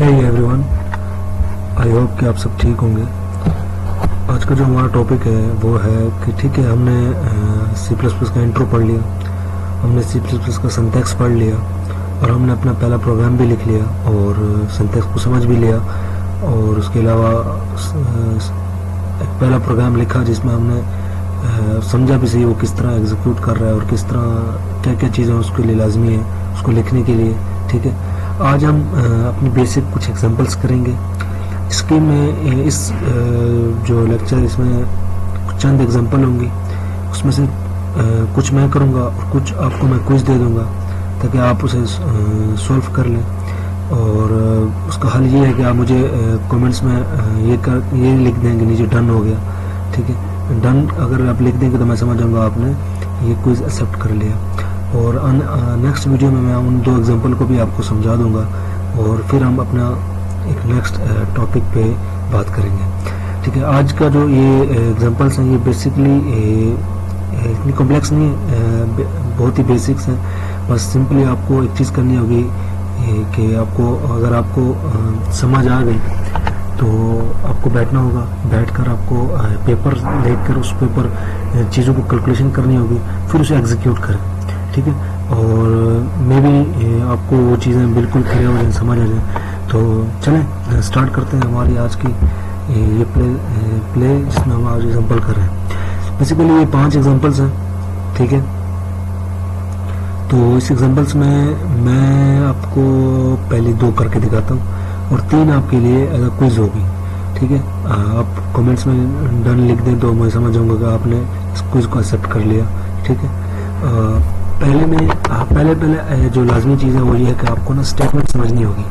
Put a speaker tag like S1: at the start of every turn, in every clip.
S1: Hey everyone, I hope कि आप सब ठीक होंगे। आज का जो हमारा टॉपिक है वो है कि ठीक है, हमने सी प्लस प्लस का इंट्रो पढ़ लिया, हमने सी प्लस प्लस का सिंटैक्स पढ़ लिया और हमने अपना पहला प्रोग्राम भी लिख लिया और सिंटैक्स को समझ भी लिया। और उसके अलावा एक पहला प्रोग्राम लिखा जिसमें हमने समझा भी सही वो किस तरह एग्जीक्यूट कर रहा है और किस तरह क्या क्या चीज़ें उसके लिए लाजमी है उसको लिखने के लिए। ठीक है, आज हम अपनी बेसिक कुछ एग्जांपल्स करेंगे। इसके में इस जो लेक्चर इसमें चंद एग्जांपल होंगी, उसमें से कुछ मैं करूँगा और कुछ आपको मैं क्विज दे दूँगा ताकि आप उसे सॉल्व कर लें। और उसका हल ये है कि आप मुझे कमेंट्स में ये लिख देंगे नीचे डन हो गया। ठीक है, डन अगर आप लिख देंगे तो मैं समझ जाऊँगा आपने ये क्विज एक्सेप्ट कर लिया। और नेक्स्ट वीडियो में मैं उन दो एग्जांपल को भी आपको समझा दूंगा और फिर हम अपना एक नेक्स्ट टॉपिक पे बात करेंगे। ठीक है, आज का जो ये एग्जांपल्स हैं ये बेसिकली इतनी कॉम्प्लेक्स नहीं है, बहुत ही बेसिक्स हैं। बस सिंपली आपको एक चीज़ करनी होगी कि आपको अगर आपको समझ आ गई तो आपको बैठना होगा, बैठकर आपको पेपर देखकर उस पेपर चीज़ों को कैलकुलेशन करनी होगी, फिर उसे एग्जीक्यूट करें। ठीक है, और मे भी आपको वो चीज़ें बिल्कुल क्लियर हो जाए, समझ आ जाए। तो चलें स्टार्ट करते हैं हमारी आज की ये प्ले जिसमें हम आज एग्जांपल कर रहे हैं। बेसिकली ये 5 एग्जांपल्स हैं। ठीक है, तो इस एग्जांपल्स में मैं आपको पहले 2 करके दिखाता हूँ और 3 आपके लिए एज अ क्विज होगी। ठीक है, आप कमेंट्स में डन लिख दें तो मैं समझ जाऊँगा कि आपने इस क्विज को एक्सेप्ट कर लिया। ठीक है, पहले जो लाजमी चीज़ है वो ये है कि आपको ना स्टेटमेंट समझनी होगी।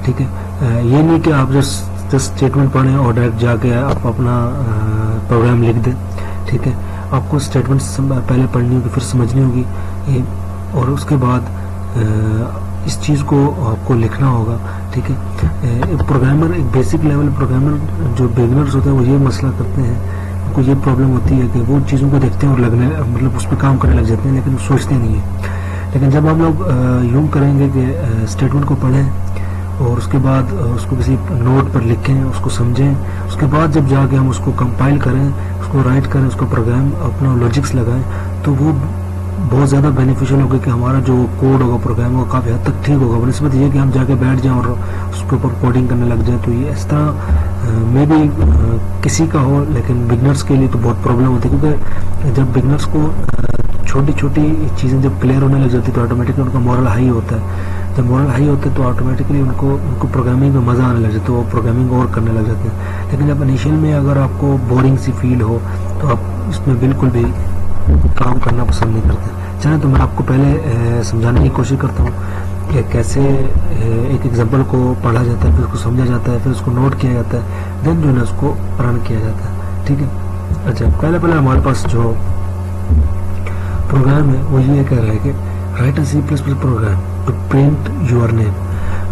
S1: ठीक है, ये नहीं कि आप जस्ट स्टेटमेंट पढ़ें और डायरेक्ट जाके आप अपना प्रोग्राम लिख दें। ठीक है, आपको स्टेटमेंट पहले पढ़नी होगी, फिर समझनी होगी और उसके बाद इस चीज़ को आपको लिखना होगा। ठीक है, एक प्रोग्रामर, एक बेसिक लेवल प्रोग्रामर जो बिगिनर्स होते हैं वो ये मसला करते हैं, उनको ये प्रॉब्लम होती है कि वो चीज़ों को देखते हैं और लगने मतलब उस पर काम करने लग जाते हैं लेकिन वो सोचते नहीं है। लेकिन जब हम लोग यूँ करेंगे कि स्टेटमेंट को पढ़ें और उसके बाद उसको किसी नोट पर लिखें, उसको समझें, उसके बाद जब जाके हम उसको कंपाइल करें, उसको राइट करें, उसको प्रोग्राम अपना लॉजिक्स लगाएं, तो वो बहुत ज़्यादा बेनिफिशियल होगा कि हमारा जो कोड होगा, प्रोग्राम होगा, काफ़ी हद तक ठीक होगा। बनस्बत ये कि हम जाके बैठ जाएं और उसके ऊपर कोडिंग करने लग जाएं। तो ये इस तरह मे भी किसी का हो, लेकिन बिगनर्स के लिए तो बहुत प्रॉब्लम होती है, क्योंकि जब बिगनर्स को छोटी छोटी चीज़ें जब क्लियर होने लग जाती है तो ऑटोमेटिकली उनका मॉरल हाई होता है। जब मॉरल हाई होता है तो ऑटोमेटिकली उनको प्रोग्रामिंग में मज़ा आने लग जाता है, तो वो प्रोग्रामिंग और करने लग जाते हैं। लेकिन जब इनिशियल में अगर आपको बोरिंग सी फील हो तो आप इसमें बिल्कुल भी काम करना पसंद नहीं करते। चलें, तो मैं आपको पहले समझाने की कोशिश करता हूँ कि कैसे एक एग्जांपल को पढ़ा जाता है, फिर उसको समझा जाता है, फिर उसको नोट किया जाता है, देन जो है उसको रन किया जाता है। ठीक है, अच्छा, पहले हमारे पास जो प्रोग्राम है वो ये कह रहा है कि write a C plus plus program to print your name.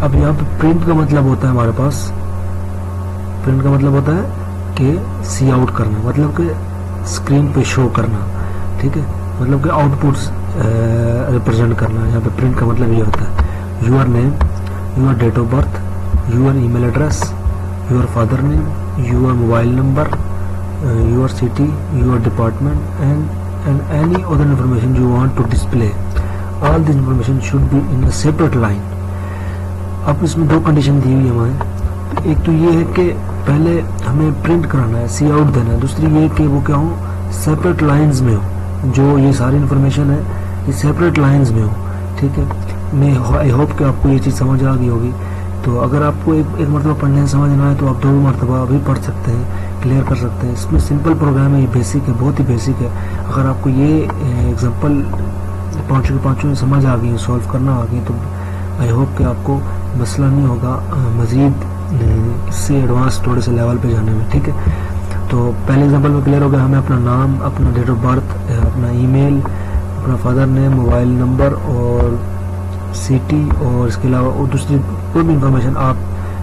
S1: अब यहाँ पे प्रिंट का मतलब होता है हमारे पास, प्रिंट का मतलब होता है कि सी आउट करना, मतलब कि स्क्रीन पे शो करना। ठीक है, मतलब कि आउटपुट्स रिप्रेजेंट करना। यहाँ पे प्रिंट का मतलब ये होता है your name, your date of birth, your email address, your father name, your mobile number, your city, your department and any other information you want to display. All this information should be in a separate line. अब इसमें 2 condition दी हुई है हमारे। एक तो ये है कि पहले हमें प्रिंट कराना है, सी आउट देना है। दूसरी ये कि वो क्या हो, सेपरेट लाइंस में हो, जो ये सारी इन्फॉर्मेशन है ये सेपरेट लाइंस में हो। ठीक है, मैं आई होप कि आपको ये चीज़ समझ आ गई होगी। तो अगर आपको एक मरतबा पढ़ने समझ ना आए तो आप 2 मरतबा भी पढ़ सकते हैं, क्लियर कर सकते हैं। इसमें सिंपल प्रोग्राम है, ये बेसिक है, बहुत ही बेसिक है। अगर आपको ये एग्जांपल 5 के 5 समझ आ गई, सॉल्व करना आ गई, तो आई होप कि आपको मसला नहीं होगा मज़ीद इससे एडवांस थोड़े से लेवल पे जाने में। ठीक है, तो पहले एग्जांपल में क्लियर हो गया, हमें अपना नाम, अपना डेट ऑफ बर्थ, अपना ईमेल, अपना फादर नेम, मोबाइल नंबर और सिटी और इसके अलावा और दूसरी कोई भी इंफॉर्मेशन आप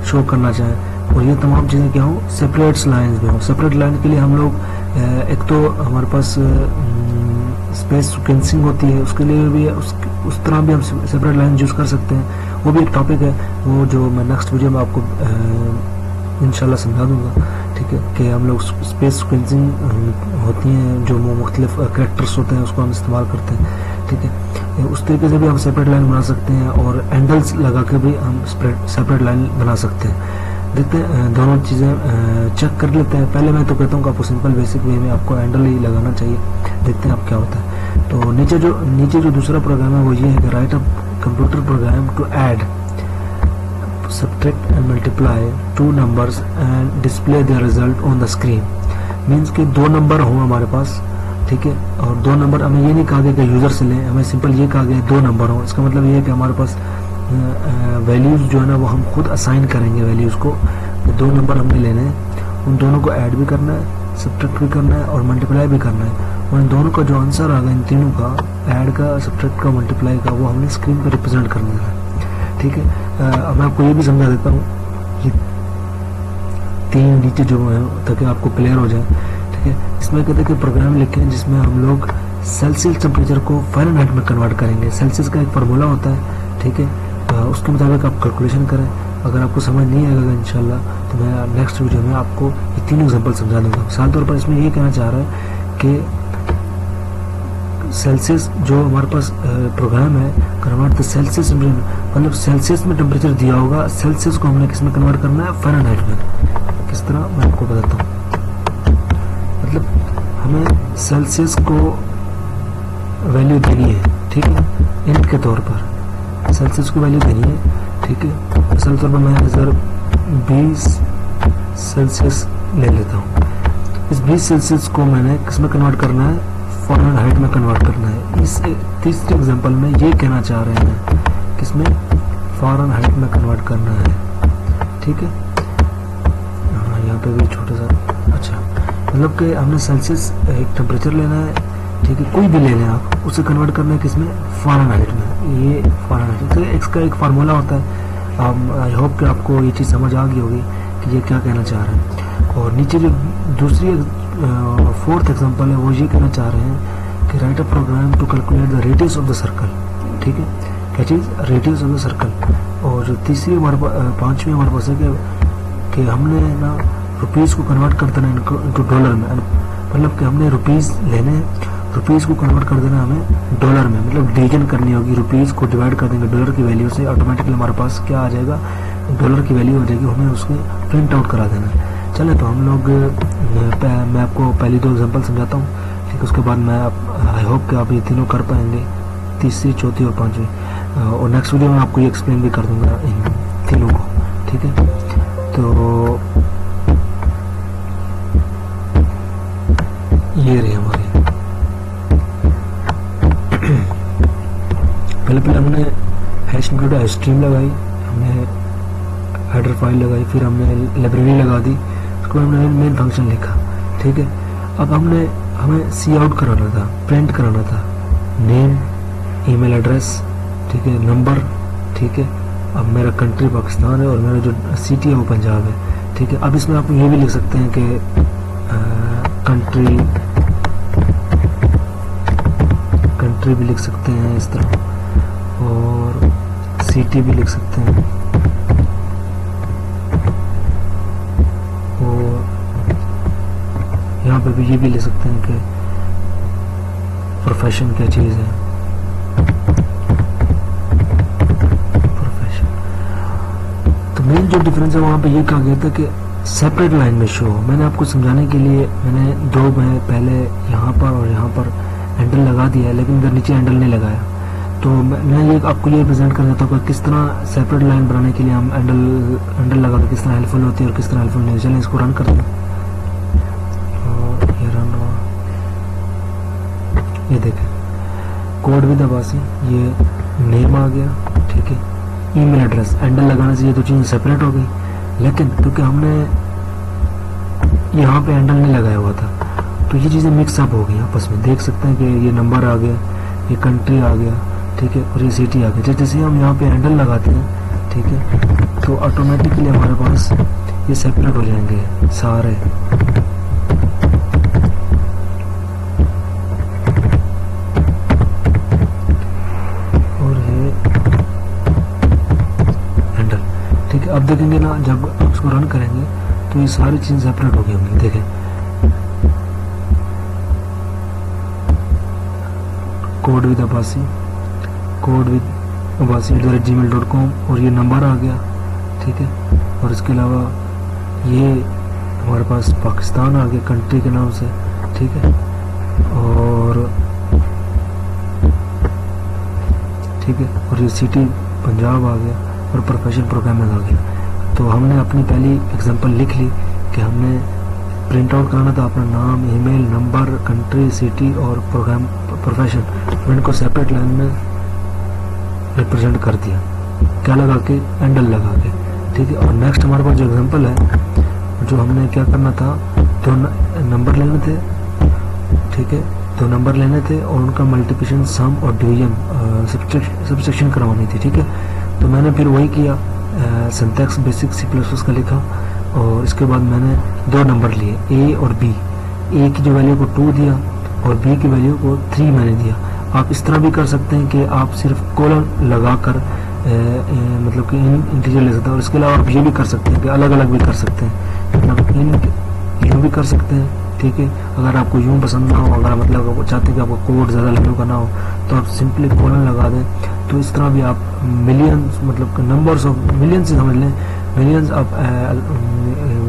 S1: शो करना चाहें, और ये तमाम चीज़ें क्या हो, सेपरेट लाइंस में हो। सेपरेट लाइन के लिए हम लोग एक तो हमारे पास स्पेस सीक्वेंसिंग होती है, उसके लिए भी उस तरह भी हम सेपरेट लाइन यूज़ कर सकते हैं। वो भी एक टॉपिक है, वो जो मैं नेक्स्ट वीडियो में आपको इंशाल्लाह समझा दूंगा, ठीक है, कि हम लोग स्पेस सीक्वेंसिंग होती हैं जो मुख्तलिफ कैरेक्टर्स होते हैं उसको हम इस्तेमाल करते हैं, ठीक है। उस तरीके से भी हम सेपरेट लाइन बना सकते हैं और एंडल्स लगा के भी हम सेपरेट लाइन बना सकते हैं। देखते हैं, दोनों चीज़ें चेक कर लेते हैं। पहले मैं तो कहता हूँ कि आपको सिंपल बेसिक वे में आपको हैंडल ही लगाना चाहिए। देखते हैं अब क्या होता है। तो नीचे जो दूसरा प्रोग्राम है वो ये है कि write up computer program to add, subtract and multiply two numbers and display their result on the screen. Means कि दो नंबर हों हमारे पास, ठीक है, और दो नंबर हमें ये नहीं कहा गया कि यूज़र से लें, हमें सिंपल ये कहा गया दो नंबर हों। इसका मतलब ये है कि हमारे पास वैल्यूज़ जो है ना वो हम खुद असाइन करेंगे वैल्यूज़ को। दो नंबर हमने लेने हैं, उन दोनों को ऐड भी करना है, सब्ट्रैक्ट भी करना है और मल्टीप्लाई भी करना है। और इन दोनों का जो आंसर आ गया इन तीनों का, ऐड का, सब्ट्रैक्ट का, मल्टीप्लाई का, वो हमने स्क्रीन पर रिप्रेजेंट करना है, ठीक है। अब मैं आपको ये भी समझा देता हूँ, ये तीन नीचे जो है ताकि आपको क्लियर हो जाए, ठीक है। इसमें कहते हैं कि प्रोग्राम लिखें जिसमें हम लोग सेल्सियस टेम्परेचर को फ़ारेनहाइट में कन्वर्ट करेंगे। सेल्सियस का एक फार्मूला होता है, ठीक है, उसके मुताबिक आप कैलकुलेशन करें। अगर आपको समझ नहीं आएगा इंशाल्लाह तो मैं नेक्स्ट वीडियो में आपको ये तीन एग्जांपल समझा दूंगा। मिसाल तौर पर इसमें ये कहना चाह रहा है कि सेल्सियस जो हमारे पास प्रोग्राम है कन्वर्ट द सेल्सियस, मतलब सेल्सियस में टेम्परेचर दिया होगा, सेल्सियस को हमने किस में कन्वर्ट करना है, फ़ारेनहाइट में। किस तरह मैं आपको बताता हूँ। मतलब हमें सेल्सियस को वैल्यू देनी है, ठीक है, इंट के तौर पर सेल्सियस को वैल्यू देनी है, ठीक है। मिसाल तौर पर मैं इधर 20 सेल्सियस ले लेता हूँ। इस 20 सेल्सियस को मैंने किस में कन्वर्ट करना है, फ़ारेनहाइट में कन्वर्ट करना है। इस तीसरे एग्जांपल में ये कहना चाह रहे हैं किसमें, फ़ारेनहाइट में कन्वर्ट करना है, ठीक है। हाँ, यहाँ पे भी छोटा सा, अच्छा, मतलब कि हमने सेल्सियस एक टेम्परेचर लेना है, ठीक है, कोई भी ले लें आप, उसे कन्वर्ट करना है किसमें, फ़ारेनहाइट में। ये फ़ारेनहाइट, तो इसका एक फार्मूला होता है। आई होप कि आपको ये चीज़ समझ आ गई होगी कि ये क्या कहना चाह रहे हैं। और नीचे जो दूसरी फोर्थ एग्जांपल है वो ये कहना चाह रहे हैं कि write a program to calculate the radius of the circle, ठीक है, क्या चीज़, रेडियस ऑफ द सर्कल। और जो तीसरी हमारे पाँचवीं हमारे पास है कि हमने ना रुपीज़ को कन्वर्ट कर देना इनको डॉलर में, मतलब कि हमने रुपीज़ लेने हैं, रुपीज़ को कन्वर्ट कर देना हमें डॉलर में, मतलब डिवीजन करनी होगी, रुपीज़ को डिवाइड कर देंगे डॉलर की वैल्यू से, ऑटोमेटिकली हमारे पास क्या आ जाएगा, डॉलर की वैल्यू हो जाएगी, हमें उसके प्रिंट आउट करा देना है। चले तो हम लोग, मैं आपको पहली दो एग्जांपल समझाता हूँ, ठीक है, उसके बाद मैं आई होप कि आप ये तीनों कर पाएंगे, तीसरी, चौथी और पाँचवीं, और नेक्स्ट वीडियो में आपको ये एक्सप्लेन भी कर दूँगा इन तीनों को, ठीक है। तो ये रही हमारी, पहले हमने हैश इंक्लूड स्ट्रीम लगाई, हमने हेडर फाइल लगाई, फिर हमने लाइब्रेरी लगा दी, उसको हमने मेन फंक्शन लिखा, ठीक है। अब हमें सी आउट कराना था, प्रिंट कराना था, नेम, ईमेल एड्रेस, ठीक है, नंबर, ठीक है। अब मेरा कंट्री पाकिस्तान है और मेरा जो सिटी है वो पंजाब है, ठीक है। अब इसमें आप ये भी लिख सकते हैं कि कंट्री भी लिख सकते हैं इस तरह, और सिटी भी लिख सकते हैं, और यहाँ पे भी ये भी लिख सकते हैं कि प्रोफेशन क्या चीज़ है, प्रोफेशन। तो मेन जो डिफरेंस है वहाँ पे ये कहा गया था कि सेपरेट लाइन में शो। मैंने आपको समझाने के लिए मैंने दो में पहले यहाँ पर और यहाँ पर हैंडल लगा दिया है, लेकिन इधर नीचे हैंडल नहीं लगाया। तो मैं ये आपको ये प्रेजेंट कर देता हूँ कि किस तरह सेपरेट लाइन बनाने के लिए हम हैंडल लगा के किस तरह हेल्पफुल होती है और किस तरह हेल्पफुल नहीं। चलें इसको रन कर दें, और ये रन हुआ, ये देखें कोड भी दबा से ये नेम आ गया, ठीक है। ईमेल एड्रेस, हैंडल लगाने से ये दो चीज़ें सेपरेट हो गई, लेकिन क्योंकि हमने यहाँ पे हैंडल नहीं लगाया हुआ था तो ये चीज़ें मिक्सअप हो गई आपस में। देख सकते हैं कि ये नंबर आ गया, ये कंट्री आ गया, ठीक है, और ये सिटी आ गया। जैसे हम यहाँ पे हैंडल लगाते हैं, ठीक है, तो ऑटोमेटिकली हमारे पास ये सेपरेट हो जाएंगे सारे। अब देखेंगे ना, जब आप इसको रन करेंगे तो ये सारी चीज़ें सेपरेट हो गई होंगी। देखें, कोड विद अब्बासी @gmail.com, और ये नंबर आ गया, ठीक है। और इसके अलावा ये हमारे पास पाकिस्तान आ गया कंट्री के नाम से, ठीक है। और ठीक है, और ये सिटी पंजाब आ गया, और प्रोफेशनल प्रोग्रामर आ गया। तो हमने अपनी पहली एग्जांपल लिख ली कि हमने प्रिंट आउट कराना था अपना नाम, ईमेल, नंबर, कंट्री, सिटी और प्रोग्राम प्रोफेशन, तो इनको सेपरेट लाइन में रिप्रेजेंट कर दिया, क्या लगा के, एंडल लगा के, ठीक है। और नेक्स्ट हमारे पास जो एग्जांपल है, जो हमने क्या करना था, तो नंबर लेने थे, ठीक है, तो नंबर लेने थे और उनका मल्टीप्लिकेशन, सम और डिवीजन सब्सट्रैक्शन करवानी थी, ठीक है। तो मैंने फिर वही किया, सिंटैक्स बेसिक C++ का लिखा, और इसके बाद मैंने दो नंबर लिए, ए और बी। ए की जो वैल्यू को 2 दिया और बी की वैल्यू को 3 मैंने दिया। आप इस तरह भी कर सकते हैं कि आप सिर्फ कोलन लगाकर मतलब कि इंटीजर ले सकते हैं, और इसके अलावा आप ये भी कर सकते हैं कि अलग अलग भी कर सकते हैं, मतलब यूँ भी कर सकते हैं, ठीक है। अगर आपको यूँ पसंद ना हो, अगर मतलब आप चाहते हैं कि आपको कोड ज़्यादा लंबा का ना हो, तो आप सिंपली कोलन लगा दें। तो इस तरह भी आप मिलियंस, मतलब नंबर्स ऑफ मिलियंस से समझ लें, मिलियंस आप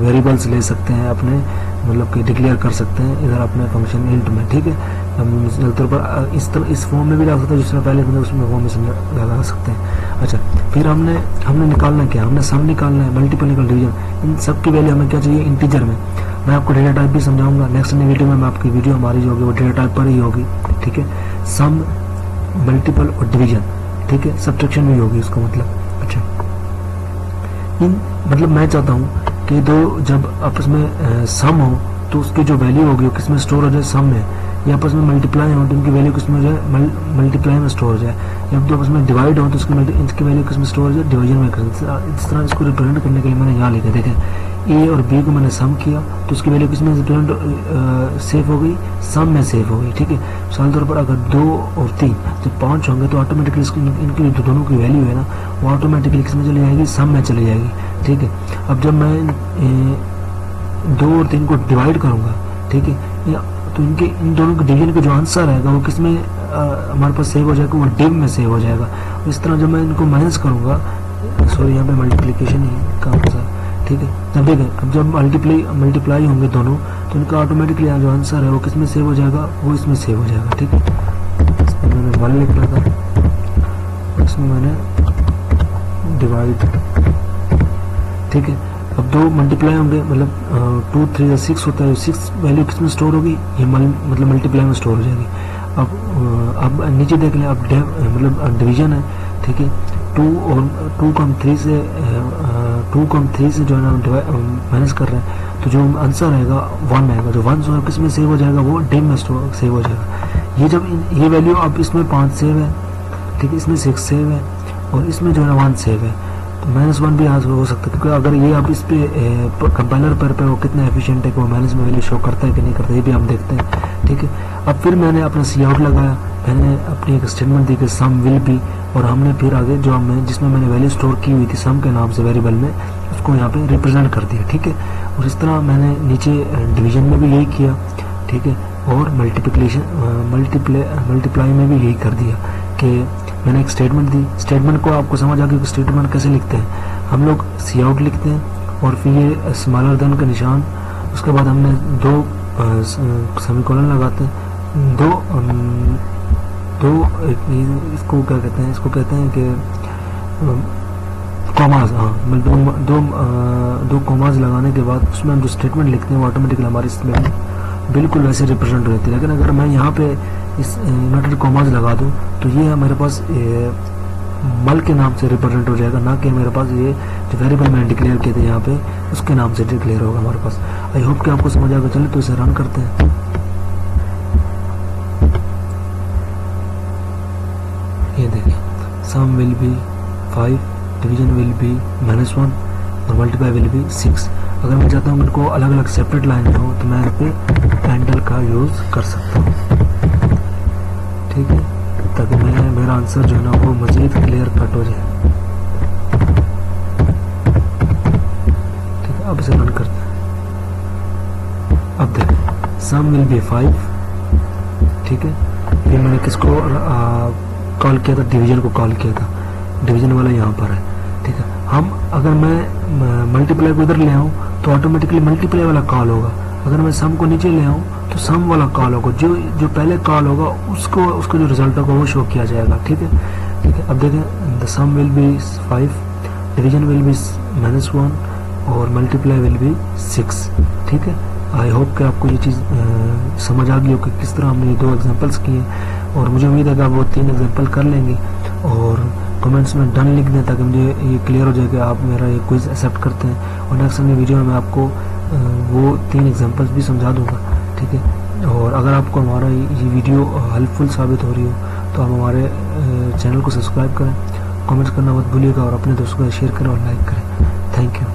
S1: वेरिएबल्स ले सकते हैं अपने, मतलब कि डिक्लेयर कर सकते हैं इधर अपने फंक्शन इंट में, ठीक है। तौर पर इस फॉर्म में भी लगा सकते हैं, जिसमें पहले हमने उसमें फॉर्म में लगा सकते हैं। अच्छा, फिर हमने निकालना क्या, हमने सम निकालना है, मल्टीपल निकल डिवीजन, इन सब की वैल्यू हमें क्या चाहिए, इंटीजर में। मैं आपको डेटा टाइप भी समझाऊंगा नेक्स्ट वीडियो में। मैं आपकी वीडियो हमारी जो होगी वो डेटा टाइप पर ही होगी, ठीक है। सम, मल्टीपल और डिवीजन, ठीक है, सब्ट्रैक्शन भी होगी उसका मतलब। अच्छा, मतलब मैं चाहता हूँ कि दो जब आपस में सम हो तो उसकी जो वैल्यू होगी वो किसमें स्टोर हो जाए, सम में, या आपस में मल्टीप्लाई हो तो उनकी वैल्यू किसमें हो जाए, मल्टीप्लाई में स्टोर हो जाए, या तो आपस में डिवाइड हो तो इसकी वैल्यू किसमें स्टोर हो जाए, डिवीजन में। इस तरह इसको रिप्रेजेंट करने के लिए मैंने यहाँ लिखा, देखें, ए और बी को मैंने सम किया तो उसकी वैल्यू किसमें रिप्रेजेंट सेव हो गई, सम में सेव हो गई, ठीक है। मिसाल तौर पर अगर 2 और 3 जब 5 होंगे तो ऑटोमेटिकली इनकी जो दोनों की वैल्यू है ना, वो ऑटोमेटिकली किसमें चली जाएगी, सम में चली जाएगी, ठीक है। अब जब मैं 2 और 3 को डिवाइड करूँगा, ठीक है, तो इनके इन दोनों के डिवीजन का जो आंसर आएगा वो किसमें हमारे पास सेव हो जाएगा, वो डिव में सेव हो जाएगा। इस तरह जब मैं इनको माइनस करूँगा, सॉरी यहाँ पे मल्टीप्लिकेशन ही का आंसर, ठीक है। जब देखें, अब जब मल्टीप्लाई होंगे दोनों तो इनका ऑटोमेटिकली जो आंसर है वो किसमें सेव हो जाएगा, वो इसमें सेव हो जाएगा, ठीक है। इसमें मैंने 1 लिखना था, इसमें मैंने डिवाइड, ठीक है। अब 2 मल्टीप्लाई होंगे, मतलब 2 3 या 6 होता है, 6 वैल्यू किसमें स्टोर होगी, ये मतलब मल्टीप्लाई में स्टोर हो जाएगी। अब नीचे देख लें, अब मतलब डिवीजन है, ठीक है। 2 और 2 को हम 3 से 2 को हम 3 से जो है ना माइनस कर रहे हैं, तो जो आंसर आएगा 1 आएगा। जो 1 किसमें सेव हो जाएगा, वो डिव में सेव हो जाएगा। ये जब ये वैल्यू, अब इसमें 5 सेव है, ठीक है, इसमें 6 सेव है, और इसमें जो है ना 1 सेव है, तो -1 भी आज हो सकता है, क्योंकि अगर ये आप इस पे कंपाइलर पर वो कितना एफिशिएंट है कि वो माइनस में वैल्यू शो करता है कि नहीं करता, ये भी हम देखते हैं, ठीक है। अब फिर मैंने अपना सी आउट लगाया, मैंने अपनी एक स्टेटमेंट दी कि सम विल बी, और हमने फिर आगे जो हमने जिसमें मैंने वैल्यू स्टोर की हुई थी सम के नाम से वेरिएबल में, उसको यहाँ पे रिप्रेजेंट कर दिया, ठीक है। और इस तरह मैंने नीचे डिवीजन में भी यही किया, ठीक है, और मल्टीप्लाई में भी यही कर दिया कि मैंने एक स्टेटमेंट दी। स्टेटमेंट को आपको समझ आ गया कि स्टेटमेंट कैसे लिखते हैं। हम लोग सी आउट लिखते हैं और फिर ये स्मॉलर देन का निशान, उसके बाद हमने 2 सेमीकोलन लगाते हैं, इसको क्या कहते हैं, इसको कहते हैं कि कॉमाज, हाँ, मतलब 2 कॉमाज लगाने के बाद उसमें हम जो स्टेटमेंट लिखते हैं वो ऑटोमेटिकली हमारी इसमें बिल्कुल वैसे रिप्रेजेंट होती है। लेकिन अगर मैं यहाँ पे इस इन्वर्टेड कॉमाज लगा दूँ तो ये मेरे पास मल के नाम से रिप्रेजेंट हो जाएगा, ना कि मेरे पास ये जो वेरिएबल मैंने डिक्लेयर किए थे यहाँ पे उसके नाम से डिक्लेयर होगा हमारे पास। आई होप कि आपको समझ आएगा। चलिए तो इसे रन करते हैं। ये देखिए, sum will be 5, division will be -1 और मल्टीप्लाई विल बी 6। अगर मैं चाहता हूँ इनको अलग अलग सेपरेट लाइन में हो तो मैं यहाँ पे हैंडल का यूज़ कर सकता हूँ, ठीक है, ताकि मेरा आंसर जो है ना वो मज़ीद क्लियर कट हो जाए। अब इसे रन करते हैं। अब देखें सम विल बी 5, ठीक है। फिर मैंने किसको कॉल किया था, डिवीजन को कॉल किया था, डिवीजन वाला यहाँ पर है, ठीक है। हम अगर मैं मल्टीप्लाई को इधर ले आऊँ तो ऑटोमेटिकली मल्टीप्लाई वाला कॉल होगा, अगर मैं सम को नीचे ले आऊँ तो सम वाला कॉल होगा, जो पहले कॉल होगा उसको जो रिजल्ट होगा वो शो किया जाएगा, ठीक है, ठीक है। अब देखें the sum will be 5, division will be -1 और मल्टीप्लाई विल बी 6, ठीक है। आई होप कि आपको ये चीज़ समझ आ गई हो कि किस तरह हमने ये 2 एग्जांपल्स किए, और मुझे उम्मीद है कि आप वो 3 एग्जांपल कर लेंगे और कमेंट्स में डन लिख दें ताकि मुझे ये क्लियर हो जाए कि आप मेरा ये क्विज एक्सेप्ट करते हैं। और नेक्स्ट अपनी वीडियो में मैं आपको वो 3 एग्जांपल्स भी समझा दूंगा, ठीक है। और अगर आपको हमारा ये वीडियो हेल्पफुल साबित हो रही हो तो आप हमारे चैनल को सब्सक्राइब करें, कमेंट्स करना मत भूलिएगा और अपने दोस्तों को शेयर करें और लाइक करें। Thank you.